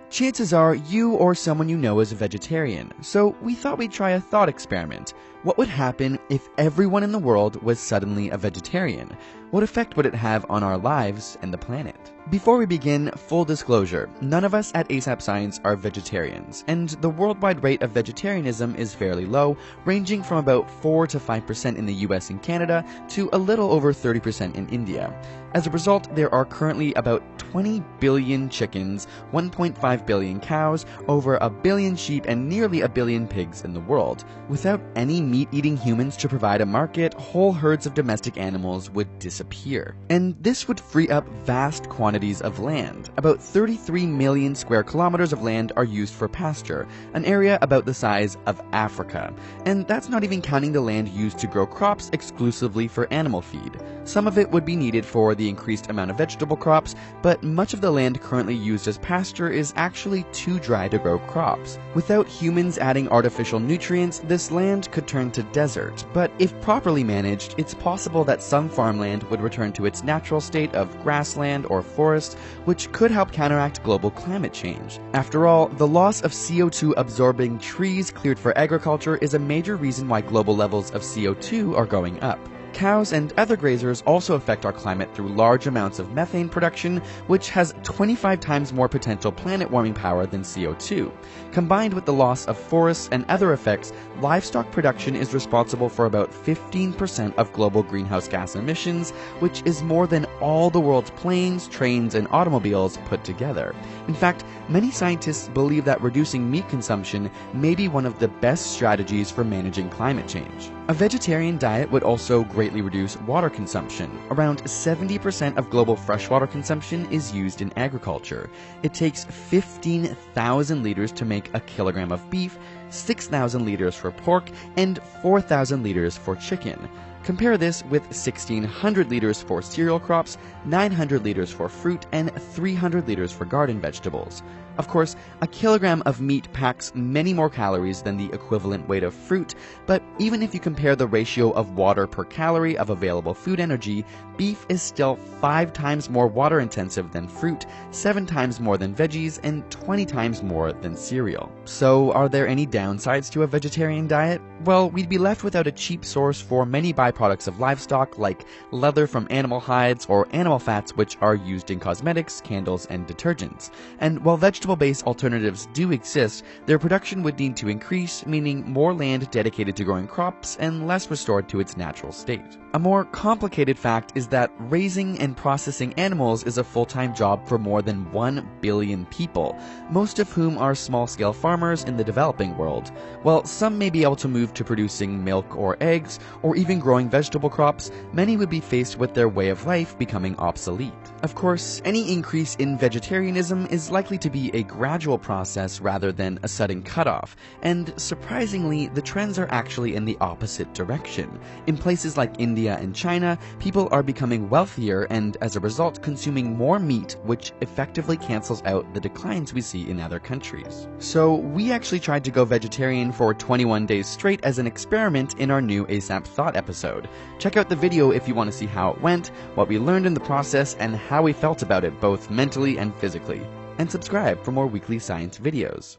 Chances are you or someone you know is a vegetarian, so we thought we'd try a thought experiment. What would happen if everyone in the world was suddenly a vegetarian? What effect would it have on our lives and the planet? Before we begin, full disclosure, none of us at ASAP Science are vegetarians, and the worldwide rate of vegetarianism is fairly low, ranging from about 4 to 5% in the US and Canada to a little over 30% in India. As a result, there are currently about 20 billion chickens, 1.5 billion cows, over a billion sheep, and nearly a billion pigs in the world. Without any meat-eating humans to provide a market, whole herds of domestic animals would disappear. And this would free up vast quantities of land. About 33 million square kilometers of land are used for pasture, an area about the size of Africa. And that's not even counting the land used to grow crops exclusively for animal feed. Some of it would be needed for the increased amount of vegetable crops, but much of the land currently used as pasture is actually too dry to grow crops. Without humans adding artificial nutrients, this land could turn to desert, but if properly managed, it's possible that some farmland would return to its natural state of grassland or forest, which could help counteract global climate change. After all, the loss of CO2 absorbing trees cleared for agriculture is a major reason why global levels of CO2 are going up. Cows and other grazers also affect our climate through large amounts of methane production, which has 25 times more potential planet warming power than CO2. Combined with the loss of forests and other effects, livestock production is responsible for about 15% of global greenhouse gas emissions, which is more than all the world's planes, trains, and automobiles put together. In fact, many scientists believe that reducing meat consumption may be one of the best strategies for managing climate change. A vegetarian diet would also greatly reduce water consumption. Around 70% of global freshwater consumption is used in agriculture. It takes 15,000 liters to make a kilogram of beef, 6,000 liters for pork, and 4,000 liters for chicken. Compare this with 1,600 liters for cereal crops, 900 liters for fruit, and 300 liters for garden vegetables. Of course, a kilogram of meat packs many more calories than the equivalent weight of fruit, but even if you compare the ratio of water per calorie of available food energy, beef is still 5 times more water intensive than fruit, 7 times more than veggies, and 20 times more than cereal. So are there any downsides to a vegetarian diet? Well, we'd be left without a cheap source for many byproducts of livestock like leather from animal hides or animal fats, which are used in cosmetics, candles, and detergents. And while vegetable-based alternatives do exist, their production would need to increase, meaning more land dedicated to growing crops and less restored to its natural state. A more complicated fact is that raising and processing animals is a full-time job for more than 1 billion people, most of whom are small-scale farmers in the developing world. While some may be able to move to producing milk or eggs, or even growing vegetable crops, many would be faced with their way of life becoming obsolete. Of course, any increase in vegetarianism is likely to be a gradual process rather than a sudden cutoff, and surprisingly, the trends are actually in the opposite direction. In places like India and China, people are becoming wealthier and, as a result, consuming more meat, which effectively cancels out the declines we see in other countries. So, we actually tried to go vegetarian for 21 days straight as an experiment in our new ASAP Thought episode. Check out the video if you want to see how it went, what we learned in the process, and how we felt about it both mentally and physically. And subscribe for more weekly science videos.